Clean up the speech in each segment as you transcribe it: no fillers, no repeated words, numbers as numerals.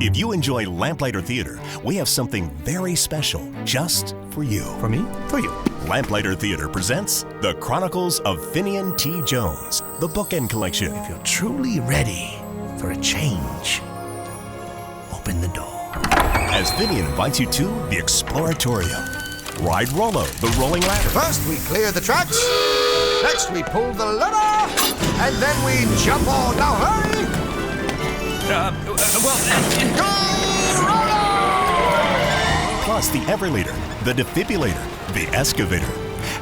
If you enjoy Lamplighter Theater, we have something very special just for you. For me? For you. Lamplighter Theater presents The Chronicles of Finian T. Jones, the bookend collection. If you're truly ready for a change, open the door. As Finian invites you to the Exploratorium. Ride Rollo, the rolling ladder. First we clear the tracks, next we pull the lever, and then we jump on. Now hurry! Go, Rollo! Plus the Everleader, the Defibrillator, the Excavator.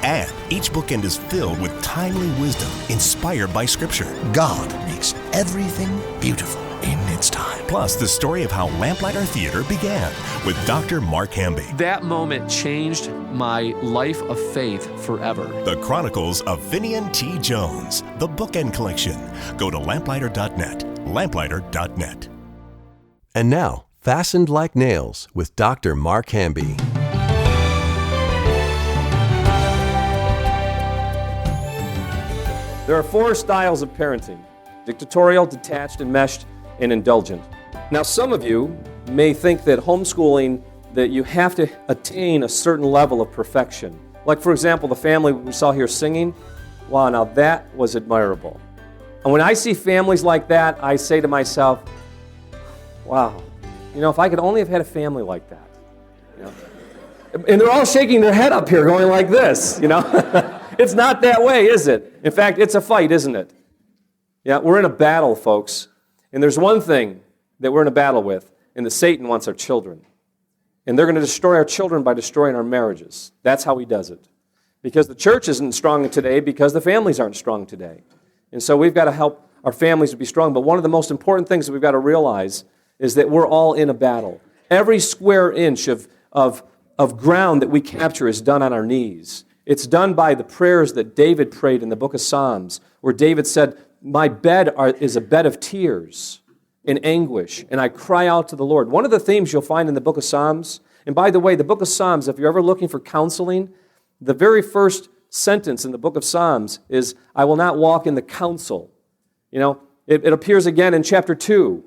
And each bookend is filled with timely wisdom inspired by Scripture. God makes everything beautiful in its time. Plus the story of how Lamplighter Theater began with Dr. Mark Hamby. That moment changed my life of faith forever. The Chronicles of Finian T. Jones, the bookend collection. Go to lamplighter.net, lamplighter.net. And now, Fastened Like Nails with Dr. Mark Hamby. There are 4 styles of parenting: dictatorial, detached, enmeshed, and indulgent. Now, some of you may think that homeschooling, that you have to attain a certain level of perfection. Like, for example, the family we saw here singing. Wow, now that was admirable. And when I see families like that, I say to myself, wow, if I could only have had a family like that. And they're all shaking their head up here going like this, It's not that way, is it? In fact, it's a fight, isn't it? Yeah, we're in a battle, folks. And there's one thing that we're in a battle with, and that Satan wants: our children. And they're going to destroy our children by destroying our marriages. That's how he does it. Because the church isn't strong today, because the families aren't strong today. And so we've got to help our families to be strong. But one of the most important things that we've got to realize is that we're all in a battle. Every square inch of ground that we capture is done on our knees. It's done by the prayers that David prayed in the book of Psalms, where David said, my bed is a bed of tears and anguish, and I cry out to the Lord. One of the themes you'll find in the book of Psalms, and by the way, the book of Psalms, if you're ever looking for counseling, the very first sentence in the book of Psalms is, I will not walk in the counsel. It appears again in chapter 2.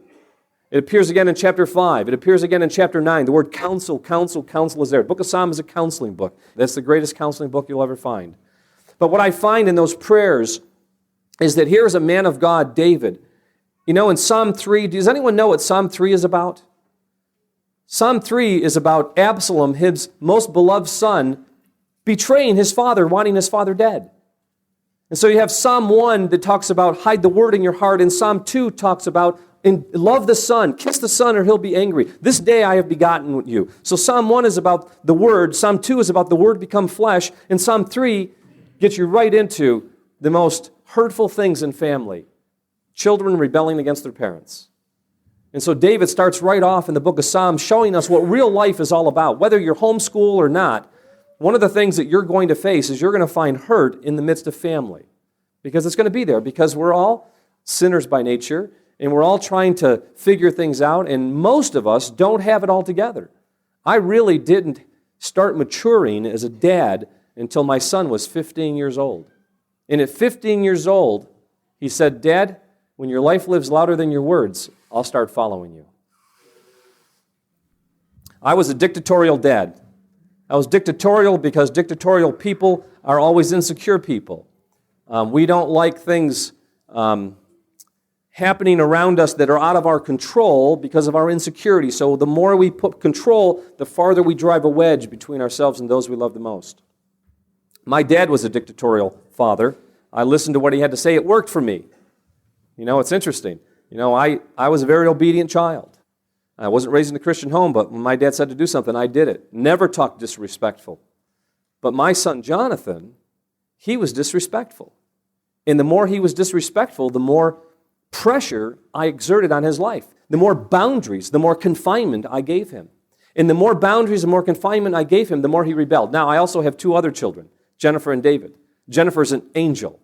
It appears again in chapter 5. It appears again in chapter 9. The word counsel is there. The book of Psalms is a counseling book. That's the greatest counseling book you'll ever find. But what I find in those prayers is that here's a man of God, David. In Psalm 3, does anyone know what Psalm 3 is about? Psalm 3 is about Absalom, his most beloved son, betraying his father, wanting his father dead. And so you have Psalm 1 that talks about hide the word in your heart, and Psalm 2 talks about love the Son, kiss the Son, or he'll be angry. This day I have begotten you. So Psalm 1 is about the Word, Psalm 2 is about the Word become flesh, and Psalm 3 gets you right into the most hurtful things in family: children rebelling against their parents. And so David starts right off in the book of Psalms showing us what real life is all about. Whether you're homeschool or not, one of the things that you're going to face is you're going to find hurt in the midst of family. Because it's going to be there, because we're all sinners by nature, and we're all trying to figure things out, and most of us don't have it all together. I really didn't start maturing as a dad until my son was 15 years old. And at 15 years old, he said, Dad, when your life lives louder than your words, I'll start following you. I was a dictatorial dad. I was dictatorial because dictatorial people are always insecure people. We don't like things happening around us that are out of our control because of our insecurity. So the more we put control, the farther we drive a wedge between ourselves and those we love the most. My dad was a dictatorial father. I listened to what he had to say. It worked for me. It's interesting. I was a very obedient child. I wasn't raised in a Christian home, but when my dad said to do something, I did it. Never talked disrespectful. But my son Jonathan, he was disrespectful. And the more he was disrespectful, the more pressure I exerted on his life. The more boundaries, the more confinement I gave him. And the more boundaries, the more confinement I gave him, the more he rebelled. Now, I also have 2 other children, Jennifer and David. Jennifer's an angel.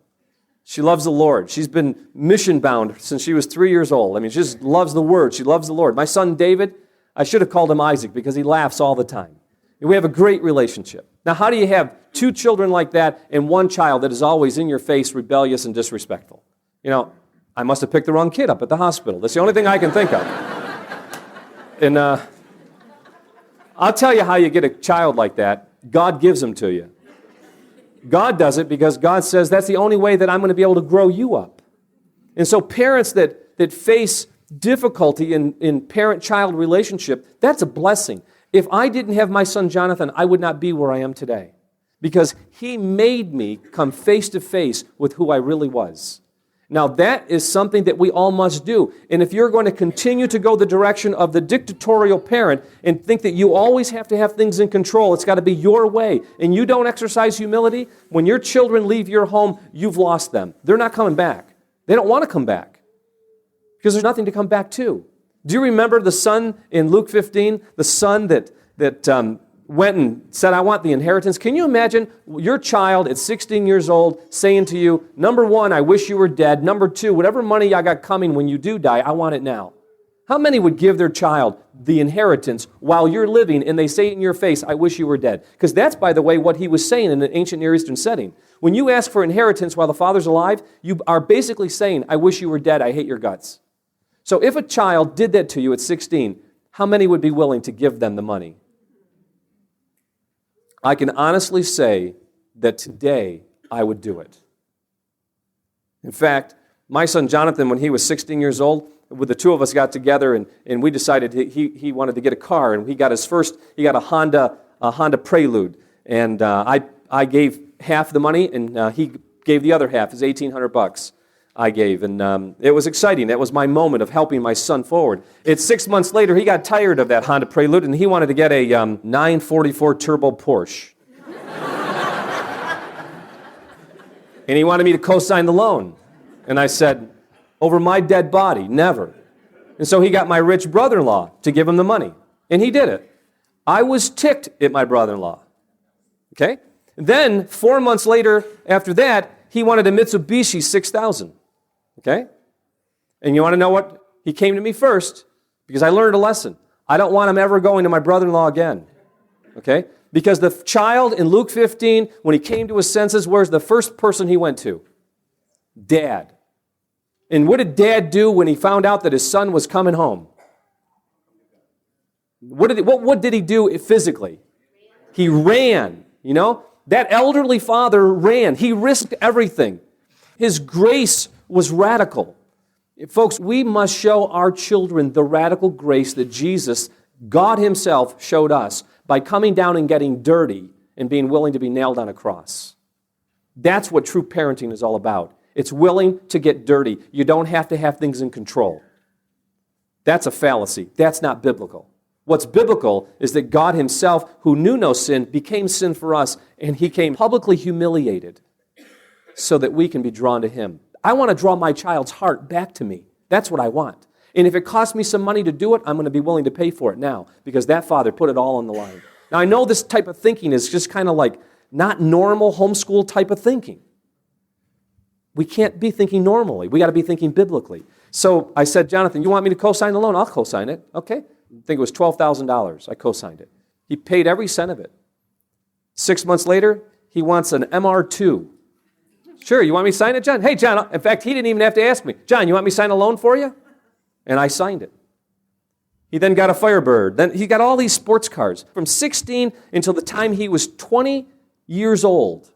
She loves the Lord. She's been mission-bound since she was 3 years old. She just loves the Word. She loves the Lord. My son David, I should have called him Isaac because he laughs all the time. And we have a great relationship. Now, how do you have 2 children like that and 1 child that is always in your face, rebellious, and disrespectful? I must have picked the wrong kid up at the hospital. That's the only thing I can think of. And I'll tell you how you get a child like that. God gives them to you. God does it because God says that's the only way that I'm going to be able to grow you up. And so parents that face difficulty in parent-child relationship, that's a blessing. If I didn't have my son Jonathan, I would not be where I am today because he made me come face to face with who I really was. Now, that is something that we all must do. And if you're going to continue to go the direction of the dictatorial parent and think that you always have to have things in control, it's got to be your way, and you don't exercise humility, when your children leave your home, you've lost them. They're not coming back. They don't want to come back because there's nothing to come back to. Do you remember the son in Luke 15, the son that went and said, I want the inheritance? Can you imagine your child at 16 years old saying to you, number one, I wish you were dead. Number two, whatever money I got coming when you do die, I want it now. How many would give their child the inheritance while you're living and they say in your face, I wish you were dead? Because that's, by the way, what he was saying in an ancient Near Eastern setting. When you ask for inheritance while the father's alive, you are basically saying, I wish you were dead, I hate your guts. So if a child did that to you at 16, how many would be willing to give them the money? I can honestly say that today I would do it. In fact, my son Jonathan, when he was 16 years old, the two of us got together and we decided he wanted to get a car, and he got a Honda Prelude, and I gave half the money, and he gave the other half, his $1,800 I gave, and it was exciting. That was my moment of helping my son forward. It's 6 months later, he got tired of that Honda Prelude, and he wanted to get a 944 turbo Porsche. And he wanted me to co-sign the loan. And I said, over my dead body, never. And so he got my rich brother-in-law to give him the money. And he did it. I was ticked at my brother-in-law. Okay? Then, 4 months later, after that, he wanted a Mitsubishi 6000. Okay? And you want to know what? He came to me first because I learned a lesson. I don't want him ever going to my brother-in-law again. Okay? Because the child in Luke 15, when he came to his senses, where's the first person he went to? Dad. And what did Dad do when he found out that his son was coming home? What did he do physically? He ran. You know? That elderly father ran. He risked everything. His grace was radical. Folks, we must show our children the radical grace that Jesus, God himself, showed us by coming down and getting dirty and being willing to be nailed on a cross. That's what true parenting is all about. It's willing to get dirty. You don't have to have things in control. That's a fallacy. That's not biblical. What's biblical is that God himself, who knew no sin, became sin for us, and he came publicly humiliated so that we can be drawn to him. I want to draw my child's heart back to me. That's what I want. And if it costs me some money to do it, I'm going to be willing to pay for it now because that father put it all on the line. Now, I know this type of thinking is just kind of like not normal homeschool type of thinking. We can't be thinking normally. We got to be thinking biblically. So I said, Jonathan, you want me to co-sign the loan? I'll co-sign it. Okay. I think it was $12,000. I co-signed it. He paid every cent of it. 6 months later, he wants an MR2. Sure, you want me to sign it, John? Hey, John, in fact, he didn't even have to ask me. John, you want me to sign a loan for you? And I signed it. He then got a Firebird. Then he got all these sports cars. From 16 until the time he was 20 years old,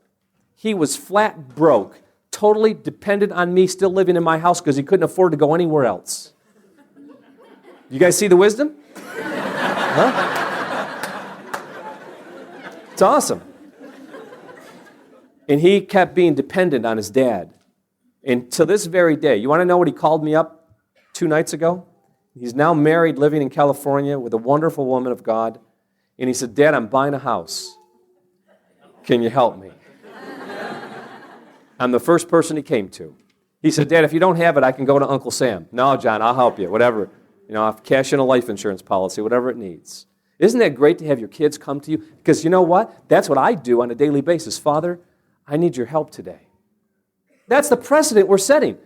he was flat broke, totally dependent on me still living in my house because he couldn't afford to go anywhere else. You guys see the wisdom? Huh? It's awesome. And he kept being dependent on his dad. And to this very day, you want to know what he called me up 2 nights ago? He's now married, living in California with a wonderful woman of God. And he said, Dad, I'm buying a house. Can you help me? I'm the first person he came to. He said, Dad, if you don't have it, I can go to Uncle Sam. No, John, I'll help you, whatever. You know, I'll cash in a life insurance policy, whatever it needs. Isn't that great to have your kids come to you? Because you know what? That's what I do on a daily basis. Father, I need your help today. That's the precedent we're setting.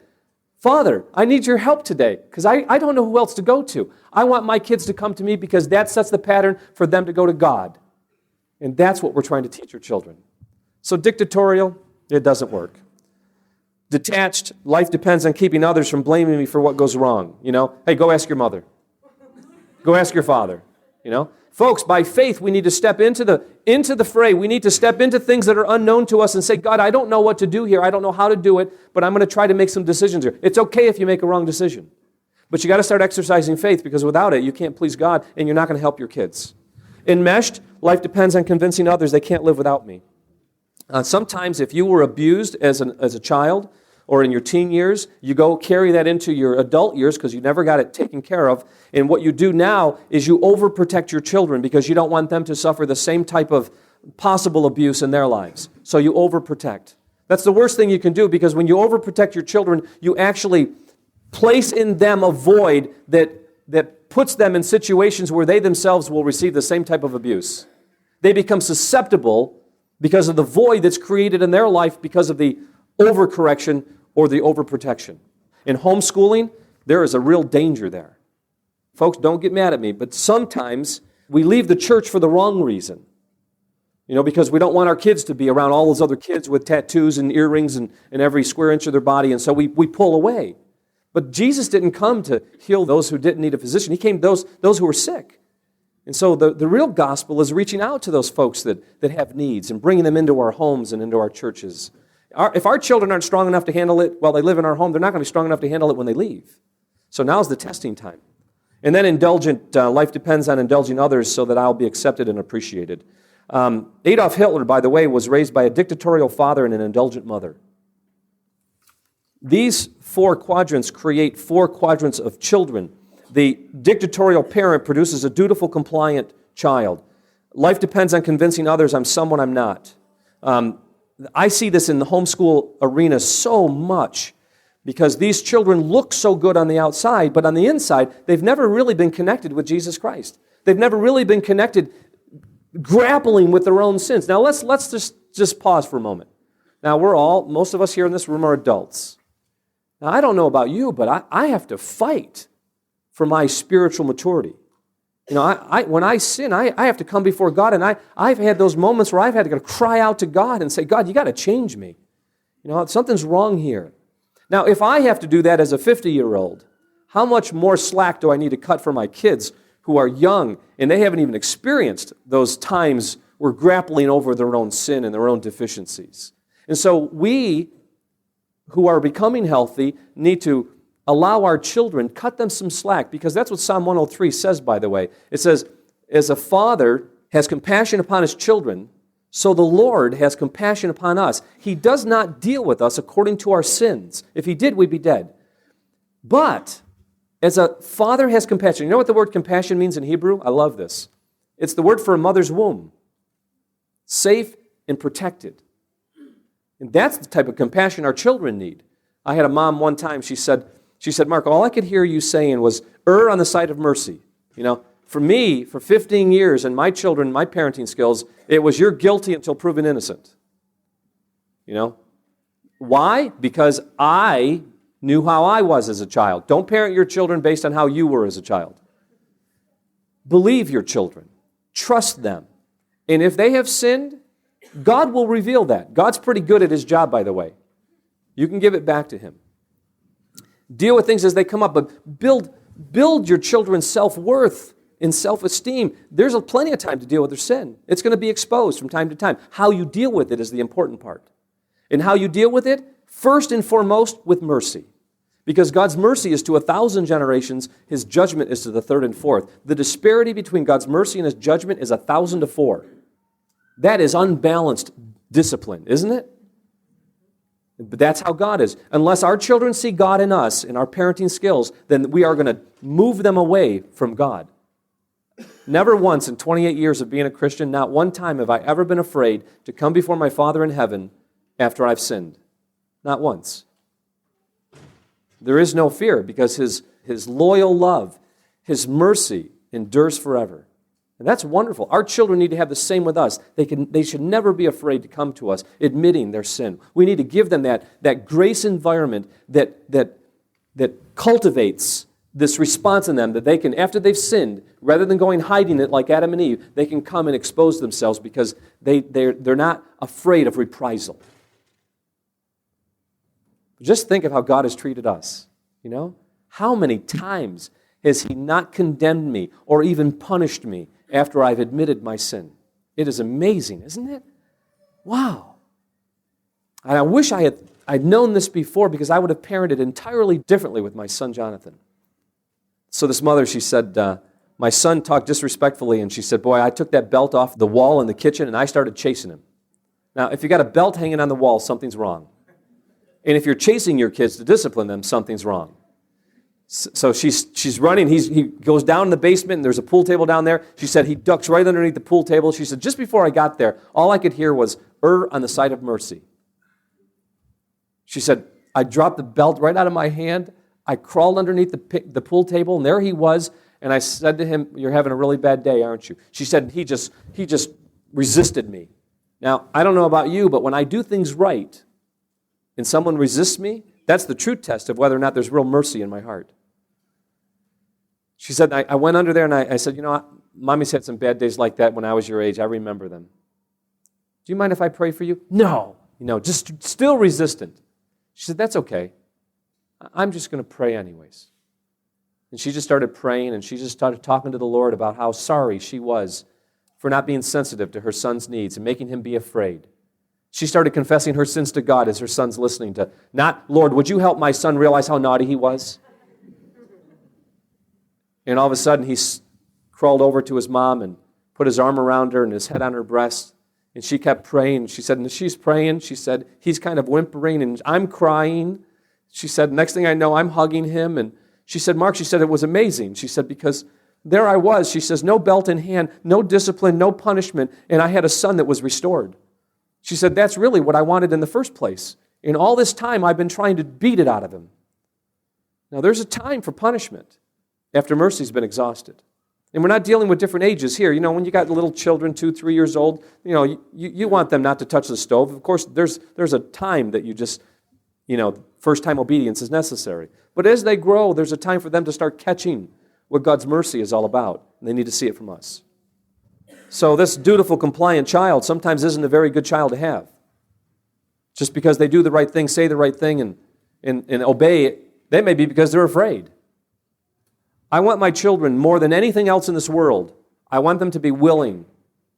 Father, I need your help today because I don't know who else to go to. I want my kids to come to me because that sets the pattern for them to go to God. And that's what we're trying to teach our children. So dictatorial, it doesn't work. Detached, life depends on keeping others from blaming me for what goes wrong. You know, hey, go ask your mother. Go ask your father. Folks, by faith, we need to step into the fray. We need to step into things that are unknown to us and say, God, I don't know what to do here. I don't know how to do it, but I'm going to try to make some decisions here. It's okay if you make a wrong decision. But you got to start exercising faith, because without it, you can't please God, and you're not going to help your kids. Enmeshed, life depends on convincing others they can't live without me. Sometimes if you were abused as a child or in your teen years, you go carry that into your adult years because you never got it taken care of. And what you do now is you overprotect your children because you don't want them to suffer the same type of possible abuse in their lives. So you overprotect. That's the worst thing you can do, because when you overprotect your children, you actually place in them a void that puts them in situations where they themselves will receive the same type of abuse. They become susceptible because of the void that's created in their life because of the overcorrection or the overprotection. In homeschooling, there is a real danger there. Folks, don't get mad at me, but sometimes we leave the church for the wrong reason. Because we don't want our kids to be around all those other kids with tattoos and earrings and every square inch of their body, and so we pull away. But Jesus didn't come to heal those who didn't need a physician. He came to those who were sick. And so the real gospel is reaching out to those folks that have needs and bringing them into our homes and into our churches. If our children aren't strong enough to handle it while they live in our home, they're not going to be strong enough to handle it when they leave. So now's the testing time. And then indulgent, life depends on indulging others so that I'll be accepted and appreciated. Adolf Hitler, by the way, was raised by a dictatorial father and an indulgent mother. These 4 quadrants create 4 quadrants of children. The dictatorial parent produces a dutiful, compliant child. Life depends on convincing others I'm someone I'm not. I see this in the homeschool arena so much because these children look so good on the outside, but on the inside, they've never really been connected with Jesus Christ. They've never really been connected, grappling with their own sins. Now, let's just pause for a moment. Now, most of us here in this room are adults. Now, I don't know about you, but I have to fight for my spiritual maturity. When I sin, I have to come before God, and I've had those moments where I've had to cry out to God and say, God, you got to change me. Something's wrong here. Now, if I have to do that as a 50-year-old, how much more slack do I need to cut for my kids who are young and they haven't even experienced those times where grappling over their own sin and their own deficiencies? And so we who are becoming healthy need to allow our children, cut them some slack, because that's what Psalm 103 says, by the way. It says, as a father has compassion upon his children, so the Lord has compassion upon us. He does not deal with us according to our sins. If he did, we'd be dead. But as a father has compassion, you know what the word compassion means in Hebrew? I love this. It's the word for a mother's womb. Safe and protected. And that's the type of compassion our children need. I had a mom one time, she said, Mark, all I could hear you saying was, err on the side of mercy. For me, for 15 years, and my children, my parenting skills, it was you're guilty until proven innocent. Why? Because I knew how I was as a child. Don't parent your children based on how you were as a child. Believe your children. Trust them. And if they have sinned, God will reveal that. God's pretty good at his job, by the way. You can give it back to him. Deal with things as they come up, but build your children's self-worth and self-esteem. There's plenty of time to deal with their sin. It's going to be exposed from time to time. How you deal with it is the important part. And how you deal with it, first and foremost, with mercy. Because God's mercy is to 1,000 generations, his judgment is to the 3rd and 4th. The disparity between God's mercy and his judgment is 1,000 to 4. That is unbalanced discipline, isn't it? But that's how God is. Unless our children see God in us, in our parenting skills, then we are going to move them away from God. Never once in 28 years of being a Christian, not one time have I ever been afraid to come before my Father in heaven after I've sinned. Not once. There is no fear because his loyal love, his mercy endures forever. And that's wonderful. Our children need to have the same with us. They should never be afraid to come to us admitting their sin. We need to give them that grace environment that cultivates this response in them that they can, after they've sinned, rather than going hiding it like Adam and Eve, they can come and expose themselves because they're not afraid of reprisal. Just think of how God has treated us. How many times has He not condemned me or even punished me after I've admitted my sin. It is amazing, isn't it? Wow. And I wish I'd known this before, because I would have parented entirely differently with my son Jonathan. So this mother, she said, my son talked disrespectfully, and she said, boy, I took that belt off the wall in the kitchen and I started chasing him. Now, if you got a belt hanging on the wall, something's wrong. And if you're chasing your kids to discipline them, something's wrong. So she's running. He goes down in the basement, and there's a pool table down there. She said he ducks right underneath the pool table. She said, just before I got there, all I could hear was, err on the side of mercy. She said, I dropped the belt right out of my hand. I crawled underneath the pool table, and there he was. And I said to him, you're having a really bad day, aren't you? She said, he just resisted me. Now, I don't know about you, but when I do things right and someone resists me, that's the true test of whether or not there's real mercy in my heart. She said, I went under there and I said, you know, Mommy's had some bad days like that when I was your age. I remember them. Do you mind if I pray for you? No. Just still resistant. She said, that's okay. I'm just going to pray anyways. And she just started praying, and she just started talking to the Lord about how sorry she was for not being sensitive to her son's needs and making him be afraid. She started confessing her sins to God as her son's listening to, not, Lord, would you help my son realize how naughty he was? And all of a sudden, he crawled over to his mom and put his arm around her and his head on her breast. And she kept praying. She said, and she's praying. She said, he's kind of whimpering, and I'm crying. She said, next thing I know, I'm hugging him. And she said, Mark, she said, it was amazing. She said, because there I was. She says, no belt in hand, no discipline, no punishment, and I had a son that was restored. She said, that's really what I wanted in the first place. In all this time, I've been trying to beat it out of him. Now, there's a time for punishment after mercy's been exhausted. And we're not dealing with different ages here. When you got little children, 2, 3 years old, you want them not to touch the stove. Of course, there's a time that you just, first-time obedience is necessary. But as they grow, there's a time for them to start catching what God's mercy is all about. And they need to see it from us. So this dutiful, compliant child sometimes isn't a very good child to have. Just because they do the right thing, say the right thing, and obey it, that may be because they're afraid. I want my children, more than anything else in this world, I want them to be willing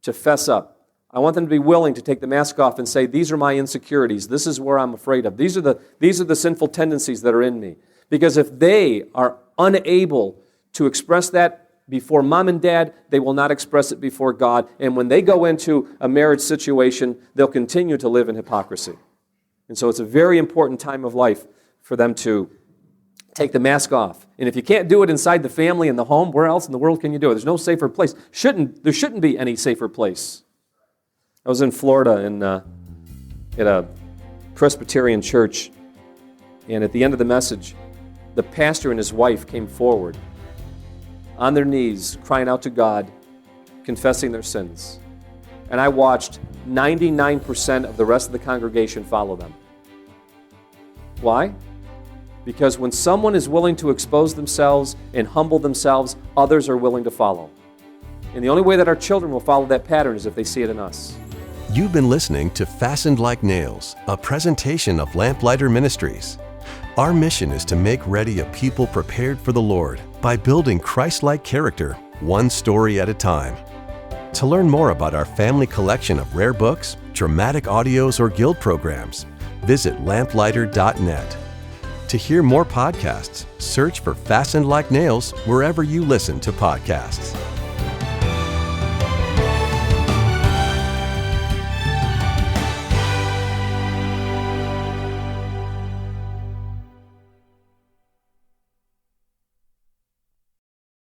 to fess up. I want them to be willing to take the mask off and say, these are my insecurities. This is where I'm afraid of. These are the sinful tendencies that are in me. Because if they are unable to express that before mom and dad, they will not express it before God. And when they go into a marriage situation, they'll continue to live in hypocrisy. And so it's a very important time of life for them to take the mask off. And if you can't do it inside the family and the home, where else in the world can you do it? There's no safer place. There shouldn't be any safer place. I was in Florida at a Presbyterian church, and at the end of the message, the pastor and his wife came forward on their knees, crying out to God, confessing their sins. And I watched 99% of the rest of the congregation follow them. Why? Because when someone is willing to expose themselves and humble themselves, others are willing to follow. And the only way that our children will follow that pattern is if they see it in us. You've been listening to Fastened Like Nails, a presentation of Lamplighter Ministries. Our mission is to make ready a people prepared for the Lord by building Christ-like character, one story at a time. To learn more about our family collection of rare books, dramatic audios, or guild programs, visit lamplighter.net. To hear more podcasts, search for Fastened Like Nails wherever you listen to podcasts.